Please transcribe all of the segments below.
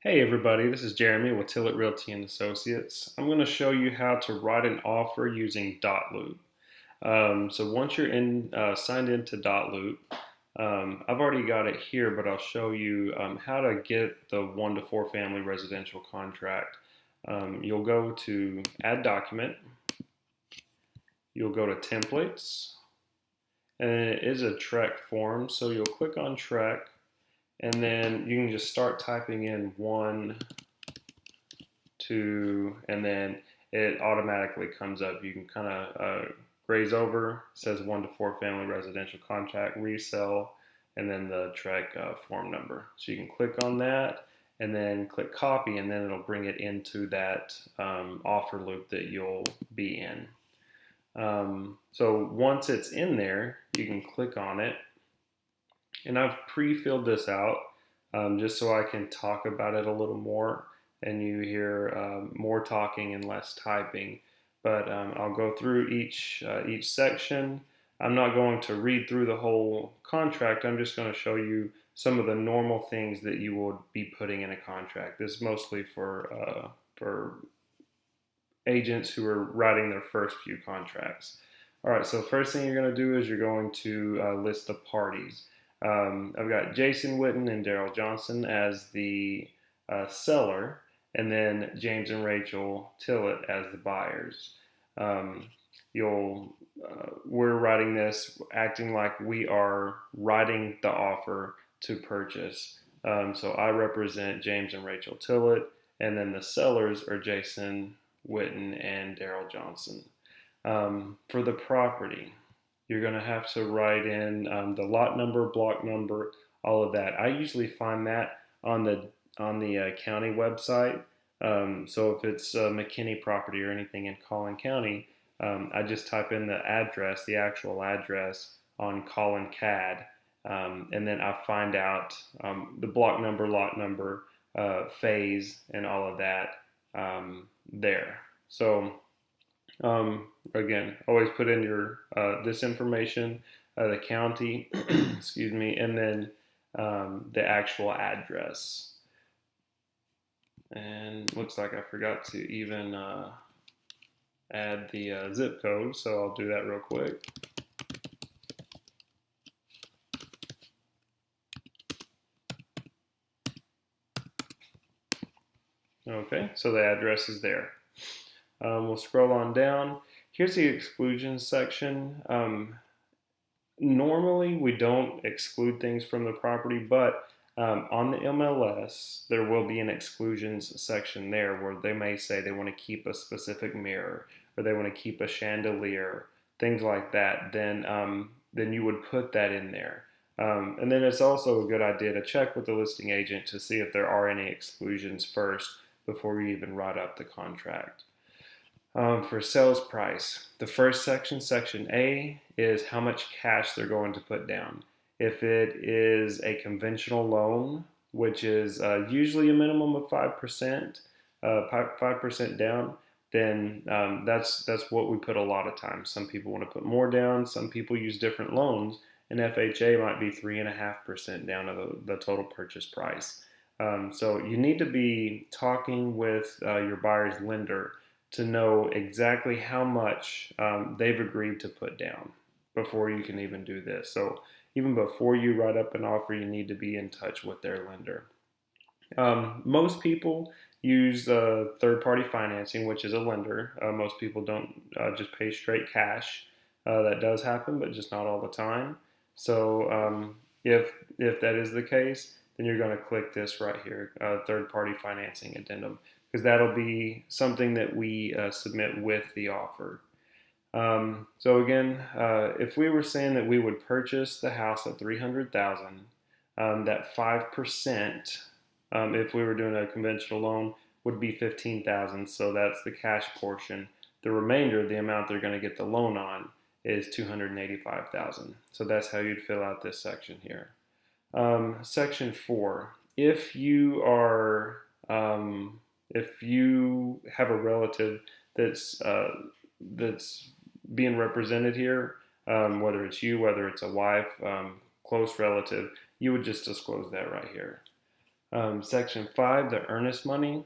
Hey everybody, this is Jeremy with Tillett Realty and Associates. I'm going to show you how to write an offer using Dotloop. So once you're signed into Dotloop, I've already got it here, but I'll show you how to get the 1 to 4 family residential contract. You'll go to Add Document, you'll go to Templates, and it is a TREC form, so you'll click on TREC, and then you can just start typing in 1, 2, and then it automatically comes up. You can kind of graze over. It says 1 to 4 family residential contract resell, and then the TREC form number. So you can click on that and then click copy, and then it'll bring it into that offer loop that you'll be in. So once it's in there, you can click on it. And I've pre-filled this out just so I can talk about it a little more and you hear more talking and less typing. But I'll go through each section. I'm not going to read through the whole contract. I'm just going to show you some of the normal things that you would be putting in a contract. This is mostly for agents who are writing their first few contracts. All right, so first thing you're going to do is you're going to list the parties. I've got Jason Witten and Daryl Johnson as the seller, and then James and Rachel Tillett as the buyers. We're writing this acting like we are writing the offer to purchase. So I represent James and Rachel Tillett, and then the sellers are Jason Witten and Daryl Johnson. For the property, you're going to have to write in the lot number, block number, all of that. I usually find that on the county website. So if it's a McKinney property or anything in Collin County, I just type in the address, the actual address on Collin CAD, and then I find out the block number, lot number, phase, and all of that there. So again, always put in your this information, the county, excuse me, and then the actual address. And looks like I forgot to even add the zip code, so I'll do that real quick. Okay, so the address is there. We'll scroll on down. Here's the exclusions section. Normally, we don't exclude things from the property, but on the MLS, there will be an exclusions section there where they may say they want to keep a specific mirror or they want to keep a chandelier, things like that. Then you would put that in there. And then it's also a good idea to check with the listing agent to see if there are any exclusions first before you even write up the contract. For sales price, the first section, section A, is how much cash they're going to put down. If it is a conventional loan, which is usually a minimum of 5%, 5% down, then that's what we put a lot of times. Some people want to put more down. Some people use different loans, and FHA might be 3.5% down of the total purchase price. So you need to be talking with your buyer's lender to know exactly how much they've agreed to put down before you can even do this. So even before you write up an offer, you need to be in touch with their lender. Most people use third-party financing, which is a lender. Most people don't just pay straight cash. That does happen, but just not all the time. So if that is the case, then you're going to click this right here, third-party financing addendum, because that'll be something that we submit with the offer. So again, if we were saying that we would purchase the house at $300,000, that 5%, if we were doing a conventional loan, would be $15,000. So that's the cash portion. The remainder, the amount they're going to get the loan on, is $285,000. So that's how you'd fill out this section here. Section 4, if you have a relative that's being represented here, whether it's you, whether it's a wife, close relative, you would just disclose that right here. Section 5, the earnest money.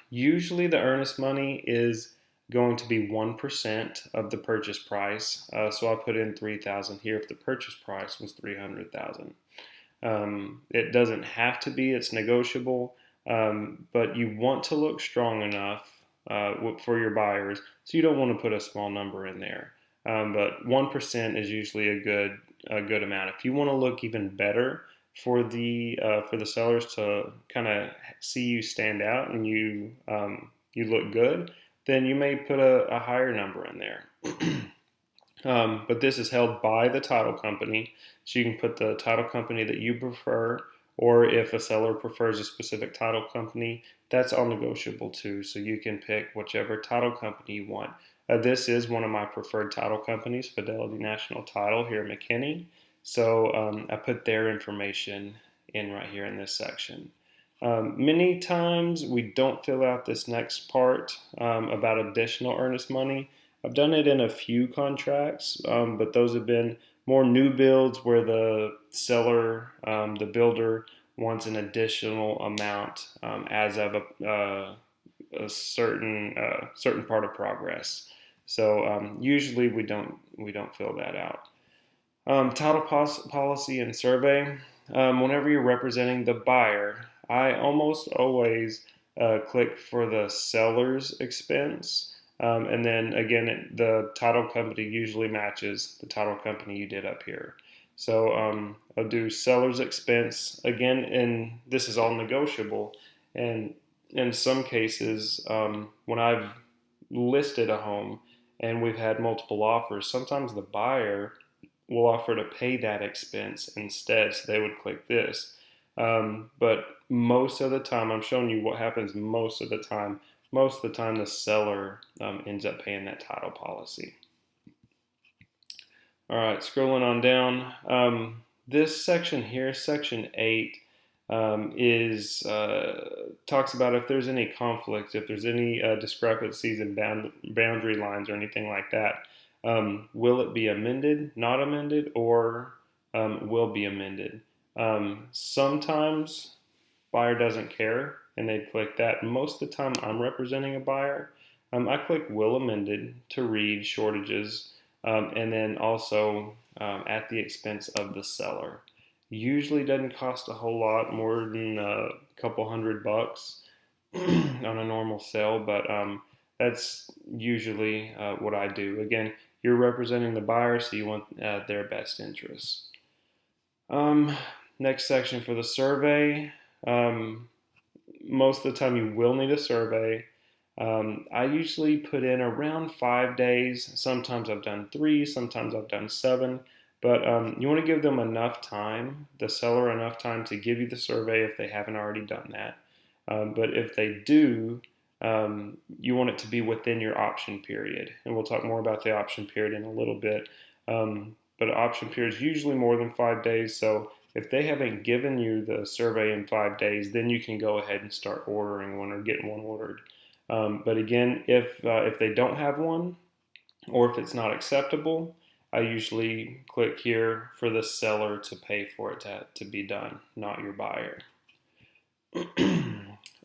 Usually the earnest money is going to be 1% of the purchase price. So I put in 3,000 here if the purchase price was 300,000. It doesn't have to be, it's negotiable, but you want to look strong enough for your buyers, so you don't want to put a small number in there. But 1% is usually a good amount. If you want to look even better for the sellers to kind of see you stand out and you look good, then you may put a higher number in there. But this is held by the title company, so you can put the title company that you prefer, or if a seller prefers a specific title company, that's all negotiable too, so you can pick whichever title company you want. This is one of my preferred title companies, Fidelity National Title here in McKinney, so I put their information in right here in this section. Many times we don't fill out this next part about additional earnest money. I've done it in a few contracts, but those have been more new builds where the seller, the builder, wants an additional amount as of a certain part of progress. So usually we don't fill that out. Title policy and survey. Whenever you're representing the buyer, I almost always click for the seller's expense. And then again, the title company usually matches the title company you did up here. So I'll do seller's expense again, and this is all negotiable. And in some cases, when I've listed a home and we've had multiple offers, sometimes the buyer will offer to pay that expense instead, so they would click this. But most of the time, I'm showing you what happens most of the time. Most of the time, the seller ends up paying that title policy. All right, scrolling on down. This section here, section 8, is talks about if there's any conflict, if there's any discrepancies in boundary lines or anything like that. Will it be amended, not amended, or will be amended? Sometimes buyer doesn't care and they click that. Most of the time I'm representing a buyer, I click will amended to read shortages, and then also at the expense of the seller. Usually doesn't cost a whole lot, more than a couple $100 on a normal sale, but that's usually what I do. Again, you're representing the buyer, so you want their best interests. Next section for the survey. Most of the time you will need a survey. I usually put in around 5 days. Sometimes I've done 3, sometimes I've done 7. But you want to give them enough time, the seller enough time to give you the survey if they haven't already done that. But if they do, you want it to be within your option period. And we'll talk more about the option period in a little bit. But option period is usually more than 5 days. So if they haven't given you the survey in 5 days, then you can go ahead and start ordering one or getting one ordered. But again, if they don't have one, or if it's not acceptable, I usually click here for the seller to pay for it to be done, not your buyer.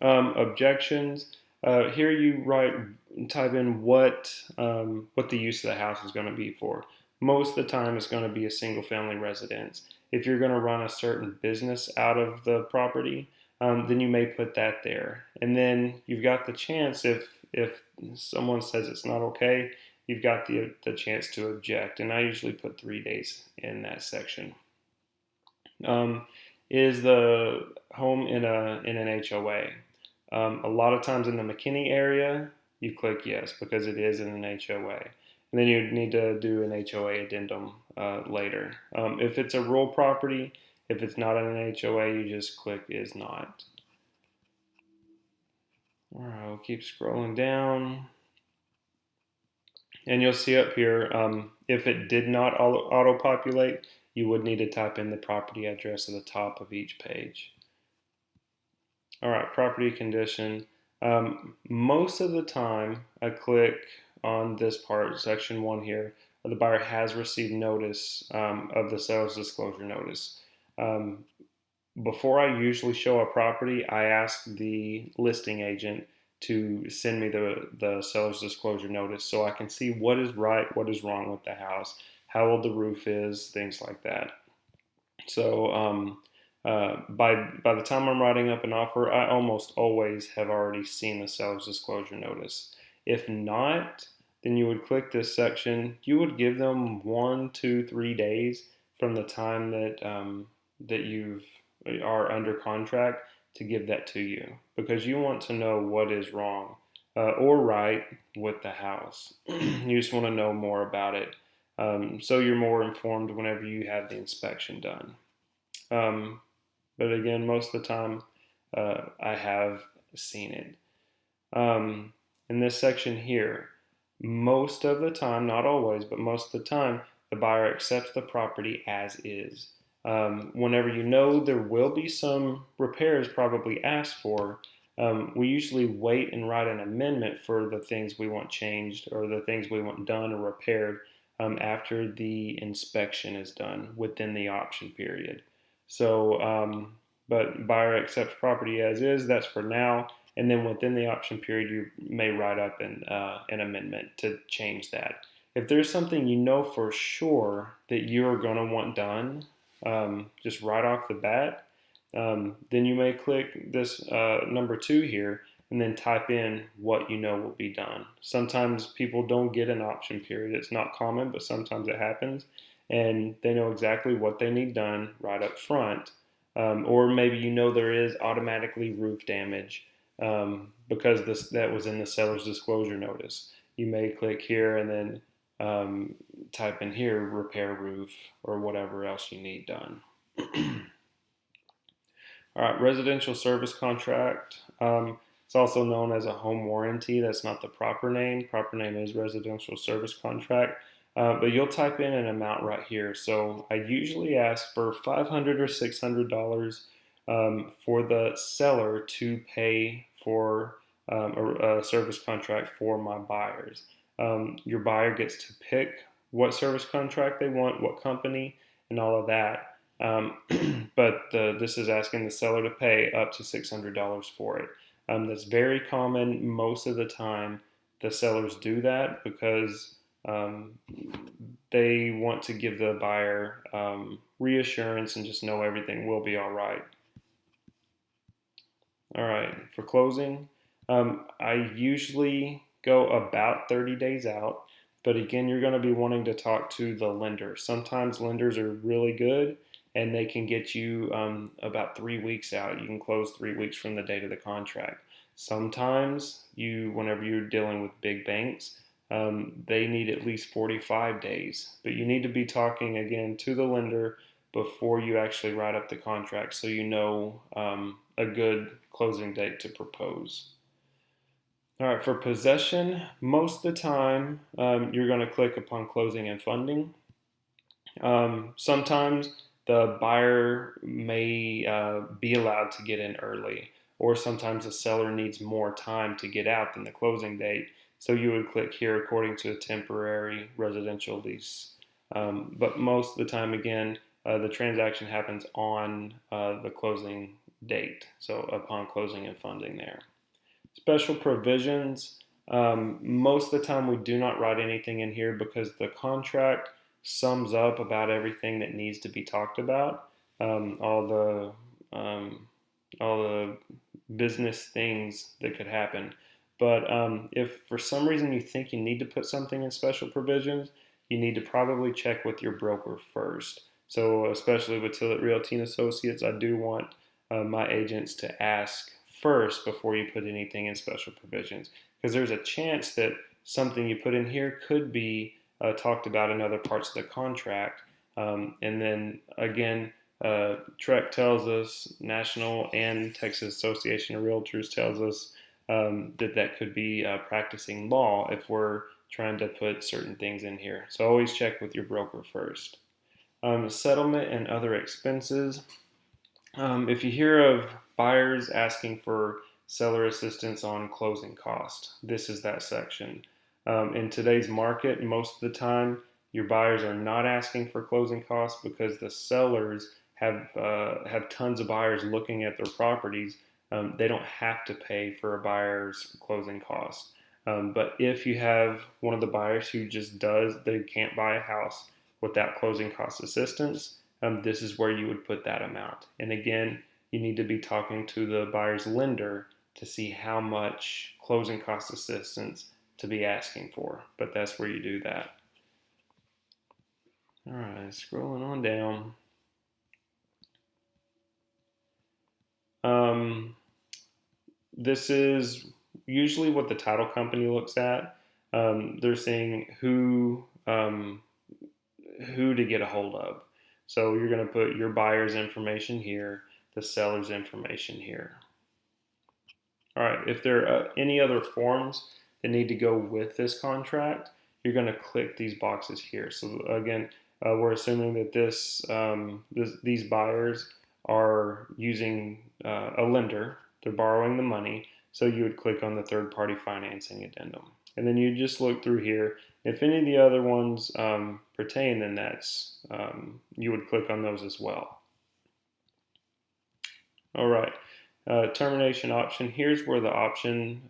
Objections. Here you type in what the use of the house is going to be for. Most of the time it's going to be a single family residence. If you're going to run a certain business out of the property, then you may put that there. And then you've got the chance, if someone says it's not okay, you've got the chance to object. And I usually put 3 days in that section. Is the home in an HOA? A lot of times in the McKinney area, you click yes because it is in an HOA. And then you need to do an HOA addendum later. If it's a rural property, if it's not in an HOA, you just click is not. All right, we'll keep scrolling down. And you'll see up here, if it did not auto-populate, you would need to type in the property address at the top of each page. All right, property condition. Most of the time, I click on this part, section 1 here, the buyer has received notice of the sales disclosure notice. before I usually show a property, I ask the listing agent to send me the seller's disclosure notice so I can see what is right, what is wrong with the house, how old the roof is, things like that. So by the time I'm writing up an offer, I almost always have already seen the seller's disclosure notice. If not, then you would click this section. You would give them 1, 2, 3 days from the time that you are under contract to give that to you, because you want to know what is wrong or right with the house. You just want to know more about it, so you're more informed whenever you have the inspection done. Um, but again, most of the time, I have seen it. In this section here, most of the time, not always, but most of the time, the buyer accepts the property as is. Whenever you know there will be some repairs probably asked for, we usually wait and write an amendment for the things we want changed or the things we want done or repaired after the inspection is done within the option period. So, but buyer accepts property as is, that's for now. And then within the option period, you may write up an amendment to change that. If there's something you know for sure that you're going to want done, just right off the bat, then you may click this number 2 here and then type in what you know will be done. Sometimes people don't get an option period. It's not common, but sometimes it happens. And they know exactly what they need done right up front. Or maybe you know there is automatically roof damage because that was in the seller's disclosure notice. You may click here and then type in here repair roof or whatever else you need done. All right, residential service contract. It's also known as a home warranty. That's not the proper name. Proper name is residential service contract. But you'll type in an amount right here. So I usually ask for $500 or $600 for the seller to pay for a service contract for my buyers. Your buyer gets to pick what service contract they want, what company, and all of that. But this is asking the seller to pay up to $600 for it. That's very common. Most of the time, the sellers do that because they want to give the buyer reassurance and just know everything will be all right. All right, for closing, I usually go about 30 days out, but again, you're going to be wanting to talk to the lender. Sometimes lenders are really good and they can get you about 3 weeks out. You can close 3 weeks from the date of the contract. Sometimes whenever you're dealing with big banks, they need at least 45 days, but you need to be talking again to the lender before you actually write up the contract so you know a good closing date to propose. All right, for possession, most of the time you're going to click upon closing and funding. Sometimes the buyer may be allowed to get in early, or sometimes the seller needs more time to get out than the closing date. So you would click here according to a temporary residential lease. But most of the time, again, the transaction happens on the closing date, so upon closing and funding there. Special provisions, most of the time we do not write anything in here because the contract sums up about everything that needs to be talked about, all the business things that could happen. But if for some reason you think you need to put something in special provisions, you need to probably check with your broker first. So especially with Tillett Realty and Associates, I do want my agents to ask first before you put anything in special provisions, because there's a chance that something you put in here could be talked about in other parts of the contract. And then again, TREC tells us, National and Texas Association of Realtors tells us that could be practicing law if we're trying to put certain things in here. So always check with your broker first. Settlement and other expenses. If you hear of buyers asking for seller assistance on closing cost, this is that section. In today's market, most of the time, your buyers are not asking for closing costs because the sellers have tons of buyers looking at their properties, they don't have to pay for a buyer's closing costs. But if you have one of the buyers who just they can't buy a house without closing cost assistance, this is where you would put that amount. And again, you need to be talking to the buyer's lender to see how much closing cost assistance to be asking for. But that's where you do that. All right, scrolling on down. This is usually what the title company looks at. They're saying who to get a hold of. So you're going to put your buyer's information here, the seller's information here. All right, if there are any other forms that need to go with this contract, you're going to click these boxes here. So again, we're assuming that these buyers are using a lender. They're borrowing the money. So you would click on the third-party financing addendum. And then you just look through here. If any of the other ones pertain, then you would click on those as well. All right, termination option. Here's where the option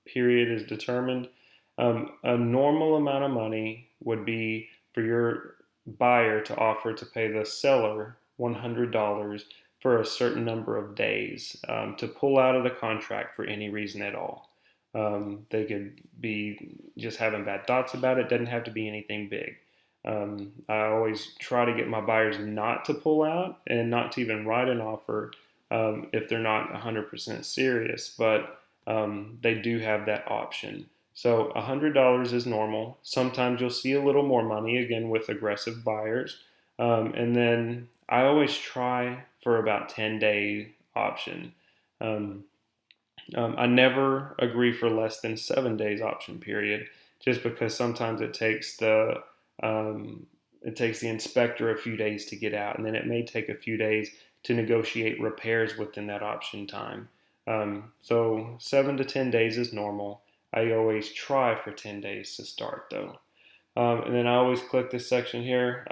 period is determined. A normal amount of money would be for your buyer to offer to pay the seller $100 for a certain number of days to pull out of the contract for any reason at all. They could be just having bad thoughts about it. Doesn't have to be anything big. I always try to get my buyers not to pull out and not to even write an offer if they're not 100% serious, but they do have that option. So $100 is normal. Sometimes you'll see a little more money, again, with aggressive buyers. And then I always try for about 10-day option. I never agree for less than 7 days option period, just because sometimes it takes the inspector a few days to get out, and then it may take a few days to negotiate repairs within that option time. So 7 to 10 days is normal. I always try for 10 days to start though. And then I always click this section here.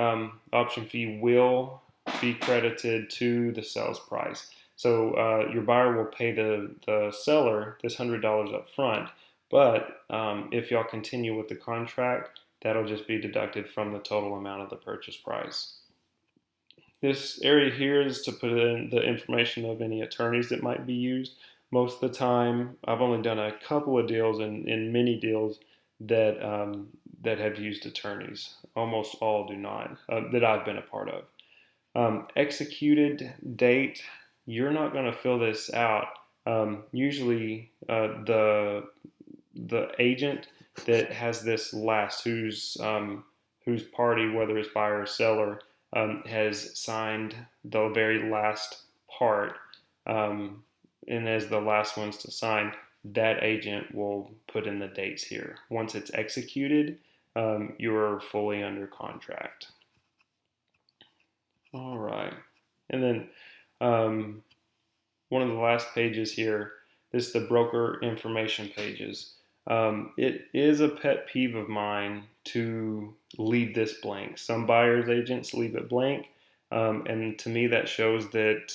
Option fee will be credited to the sales price. So your buyer will pay the seller this $100 up front, but if y'all continue with the contract, that'll just be deducted from the total amount of the purchase price. This area here is to put in the information of any attorneys that might be used. Most of the time, I've only done a couple of deals and in many deals that have used attorneys. Almost all do not, that I've been a part of. Executed date, you're not going to fill this out. Usually the agent that has this last, whose party, whether it's buyer or seller, has signed the very last part, and as the last ones to sign, that agent will put in the dates here. Once it's executed, you're fully under contract. All right. And then one of the last pages here, this is the broker information pages. It is a pet peeve of mine to leave this blank. Some buyer's agents leave it blank, and to me that shows that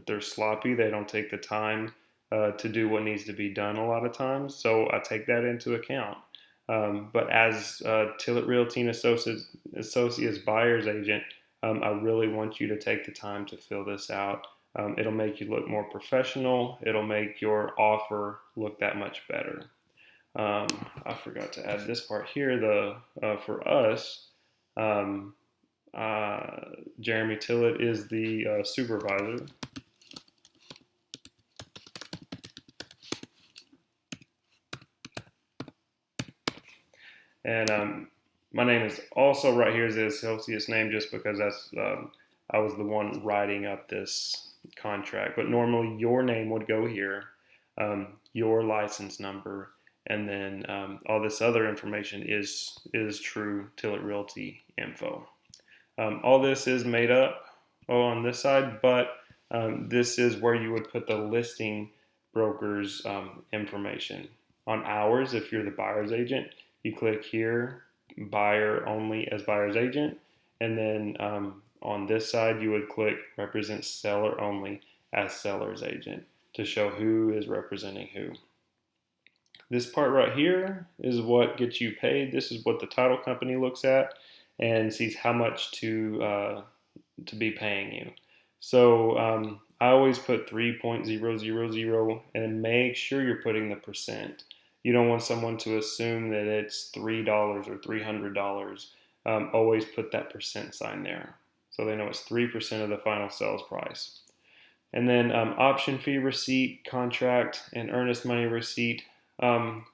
they're sloppy. They don't take the time to do what needs to be done a lot of times. So I take that into account. But as Tillett Realty and Associates buyer's agent, I really want you to take the time to fill this out. It'll make you look more professional. It'll make your offer look that much better. I forgot to add this part here. For us, Jeremy Tillett is the supervisor. And my name is also right here as the associate's name, just because I was the one writing up this contract. But normally your name would go here, your license number, and then all this other information is true Tillett Realty info. All this is made up on this side, but this is where you would put the listing broker's information. On ours, if you're the buyer's agent, you click here, buyer only as buyer's agent, and then on this side, you would click represent seller only as seller's agent to show who is representing who. This part right here is what gets you paid. This is what the title company looks at and sees how much to be paying you. So I always put 3.000 and make sure you're putting the percent. You don't want someone to assume that it's $3 or $300. Always put that percent sign there so they know it's 3% of the final sales price. And then option fee receipt, contract, and earnest money receipt.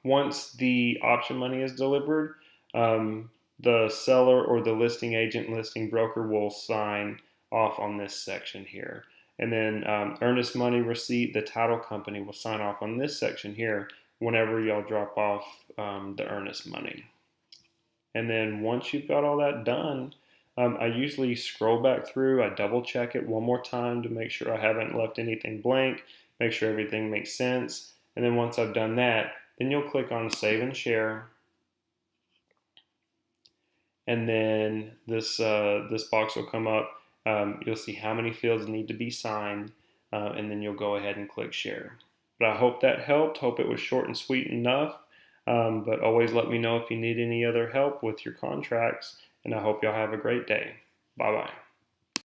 Once the option money is delivered, the seller or the listing agent, listing broker will sign off on this section here. And then earnest money receipt, the title company will sign off on this section here whenever y'all drop off the earnest money. And then once you've got all that done, I usually scroll back through, I double check it one more time to make sure I haven't left anything blank, make sure everything makes sense. And then once I've done that, then you'll click on Save and Share. And then this box will come up. You'll see how many fields need to be signed, and then you'll go ahead and click Share. But I hope that helped. Hope it was short and sweet enough. But always let me know if you need any other help with your contracts, and I hope y'all have a great day. Bye-bye.